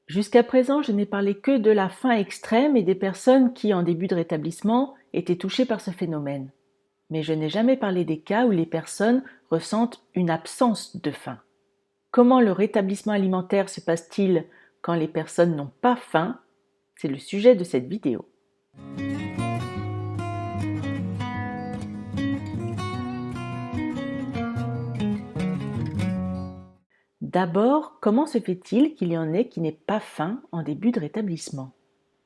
Jusqu'à présent, je n'ai parlé que de la faim extrême et des personnes qui, en début de rétablissement, étaient touchées par ce phénomène. Mais je n'ai jamais parlé des cas où les personnes ressentent une absence de faim. Comment le rétablissement alimentaire se passe-t-il quand les personnes n'ont pas faim? C'est le sujet de cette vidéo. D'abord, comment se fait-il qu'il y en ait qui n'aient pas faim en début de rétablissement?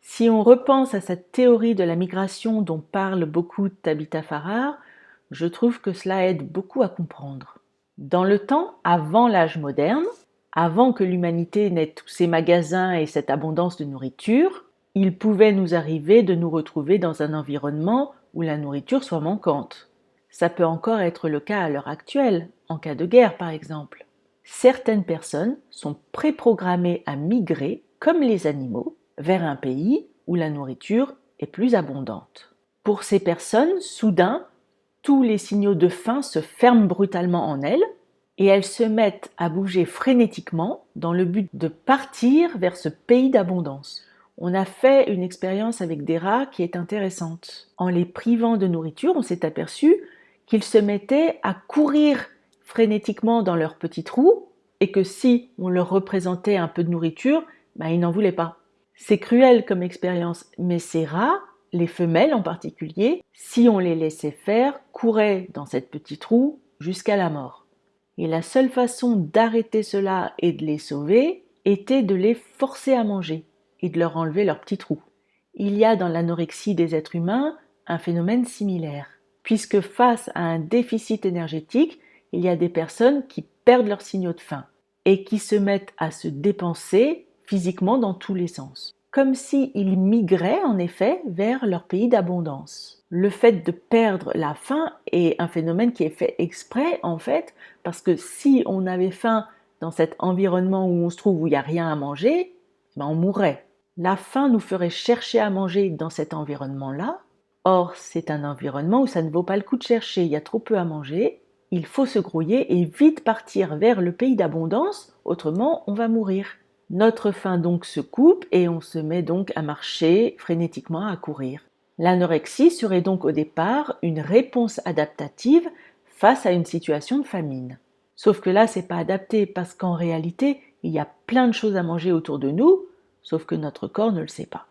Si on repense à cette théorie de la migration dont parle beaucoup Tabitha Farrar, je trouve que cela aide beaucoup à comprendre. Dans le temps, avant l'âge moderne, avant que l'humanité n'ait tous ces magasins et cette abondance de nourriture, il pouvait nous arriver de nous retrouver dans un environnement où la nourriture soit manquante. Ça peut encore être le cas à l'heure actuelle, en cas de guerre par exemple. Certaines personnes sont préprogrammées à migrer, comme les animaux, vers un pays où la nourriture est plus abondante. Pour ces personnes, soudain, tous les signaux de faim se ferment brutalement en elles et elles se mettent à bouger frénétiquement dans le but de partir vers ce pays d'abondance. On a fait une expérience avec des rats qui est intéressante. En les privant de nourriture, on s'est aperçu qu'ils se mettaient à courir frénétiquement dans leur petit trou et que si on leur représentait un peu de nourriture, ils n'en voulaient pas. C'est cruel comme expérience, mais ces rats, les femelles en particulier, si on les laissait faire, couraient dans cette petit trou jusqu'à la mort. Et la seule façon d'arrêter cela et de les sauver était de les forcer à manger et de leur enlever leur petit trou. Il y a dans l'anorexie des êtres humains un phénomène similaire, puisque face à un déficit énergétique, il y a des personnes qui perdent leurs signaux de faim et qui se mettent à se dépenser physiquement dans tous les sens, comme s'ils migraient en effet vers leur pays d'abondance. Le fait de perdre la faim est un phénomène qui est fait exprès en fait, parce que si on avait faim dans cet environnement où on se trouve où il n'y a rien à manger, on mourrait. La faim nous ferait chercher à manger dans cet environnement-là. Or, c'est un environnement où ça ne vaut pas le coup de chercher, il y a trop peu à manger. Il faut se grouiller et vite partir vers le pays d'abondance, autrement on va mourir. Notre faim donc se coupe et on se met donc à marcher frénétiquement, à courir. L'anorexie serait donc au départ une réponse adaptative face à une situation de famine. Sauf que là, c'est pas adapté parce qu'en réalité, il y a plein de choses à manger autour de nous, sauf que notre corps ne le sait pas.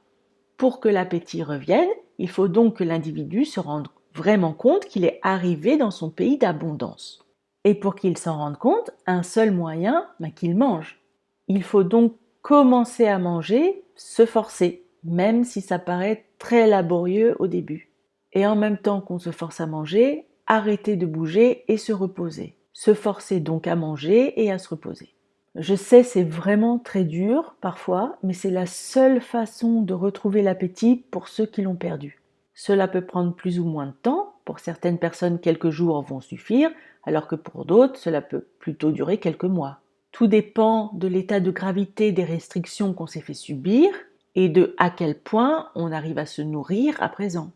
Pour que l'appétit revienne, il faut donc que l'individu se rende vraiment compte qu'il est arrivé dans son pays d'abondance. Et pour qu'il s'en rende compte, un seul moyen, qu'il mange. Il faut donc commencer à manger, se forcer, même si ça paraît très laborieux au début. Et en même temps qu'on se force à manger, arrêter de bouger et se reposer. Se forcer donc à manger et à se reposer. Je sais, c'est vraiment très dur parfois, mais c'est la seule façon de retrouver l'appétit pour ceux qui l'ont perdu. Cela peut prendre plus ou moins de temps. Pour certaines personnes, quelques jours vont suffire, alors que pour d'autres, cela peut plutôt durer quelques mois. Tout dépend de l'état de gravité des restrictions qu'on s'est fait subir et de à quel point on arrive à se nourrir à présent.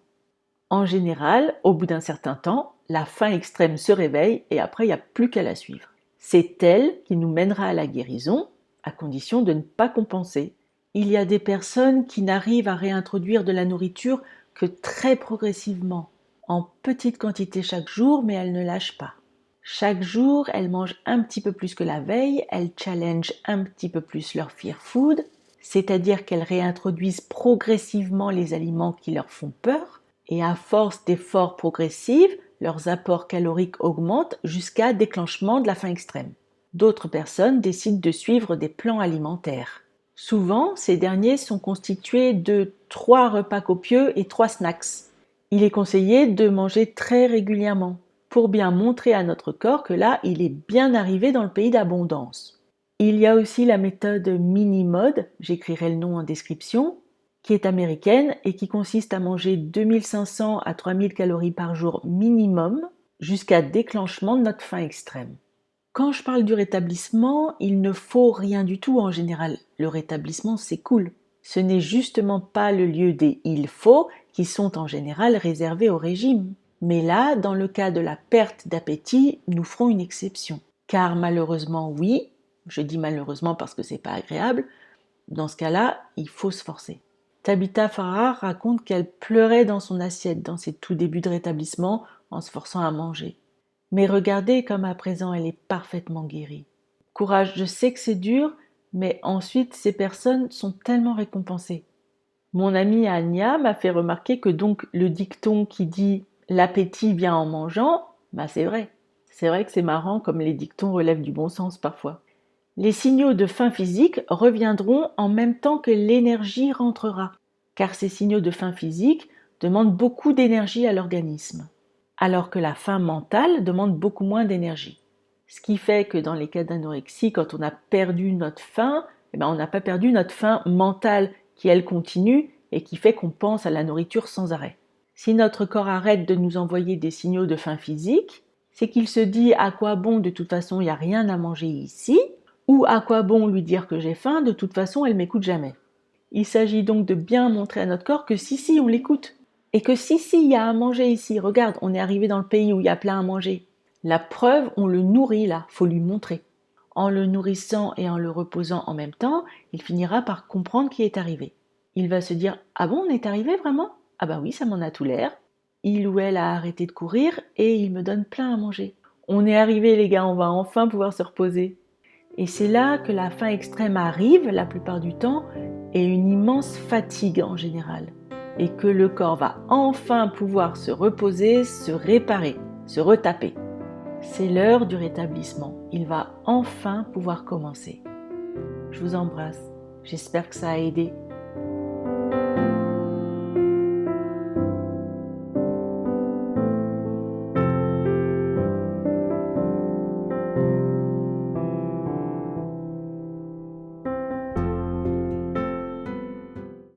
En général, au bout d'un certain temps, la faim extrême se réveille et après il n'y a plus qu'à la suivre. C'est elle qui nous mènera à la guérison, à condition de ne pas compenser. Il y a des personnes qui n'arrivent à réintroduire de la nourriture que très progressivement, en petite quantité chaque jour, mais elles ne lâchent pas. Chaque jour, elles mangent un petit peu plus que la veille, elles challengent un petit peu plus leur fear food, c'est-à-dire qu'elles réintroduisent progressivement les aliments qui leur font peur, et à force d'efforts progressifs, leurs apports caloriques augmentent jusqu'à déclenchement de la faim extrême. D'autres personnes décident de suivre des plans alimentaires. Souvent, ces derniers sont constitués de 3 repas copieux et 3 snacks. Il est conseillé de manger très régulièrement pour bien montrer à notre corps que là, il est bien arrivé dans le pays d'abondance. Il y a aussi la méthode Minimode, j'écrirai le nom en description, qui est américaine et qui consiste à manger 2500 à 3000 calories par jour minimum jusqu'à déclenchement de notre faim extrême. Quand je parle du rétablissement, il ne faut rien du tout en général. Le rétablissement, c'est cool. Ce n'est justement pas le lieu des il faut qui sont en général réservés au régime. Mais là, dans le cas de la perte d'appétit, nous ferons une exception. Car malheureusement, oui, je dis malheureusement parce que c'est pas agréable, Dans ce cas-là, il faut se forcer. Tabitha Farrar raconte qu'elle pleurait dans son assiette dans ses tout débuts de rétablissement en se forçant à manger. Mais regardez comme à présent elle est parfaitement guérie. Courage, je sais que c'est dur, mais ensuite ces personnes sont tellement récompensées. Mon amie Anya m'a fait remarquer que donc le dicton qui dit « l'appétit vient en mangeant », c'est vrai. C'est vrai que c'est marrant comme les dictons relèvent du bon sens parfois. Les signaux de faim physique reviendront en même temps que l'énergie rentrera, car ces signaux de faim physique demandent beaucoup d'énergie à l'organisme, alors que la faim mentale demande beaucoup moins d'énergie. Ce qui fait que dans les cas d'anorexie, quand on a perdu notre faim, on n'a pas perdu notre faim mentale qui, elle, continue et qui fait qu'on pense à la nourriture sans arrêt. Si notre corps arrête de nous envoyer des signaux de faim physique, c'est qu'il se dit à quoi bon, de toute façon, il n'y a rien à manger ici, ou à quoi bon lui dire que j'ai faim, de toute façon, elle m'écoute jamais. Il s'agit donc de bien montrer à notre corps que si, on l'écoute. Et que si, il y a à manger ici. Regarde, on est arrivé dans le pays où il y a plein à manger. La preuve, on le nourrit là, faut lui montrer. En le nourrissant et en le reposant en même temps, il finira par comprendre qui est arrivé. Il va se dire « Ah bon, on est arrivé vraiment ? Ah bah oui, ça m'en a tout l'air. » Il ou elle a arrêté de courir et il me donne plein à manger. On est arrivé les gars, on va enfin pouvoir se reposer. Et c'est là que la faim extrême arrive la plupart du temps et une immense fatigue en général. Et que le corps va enfin pouvoir se reposer, se réparer, se retaper. C'est l'heure du rétablissement. Il va enfin pouvoir commencer. Je vous embrasse. J'espère que ça a aidé.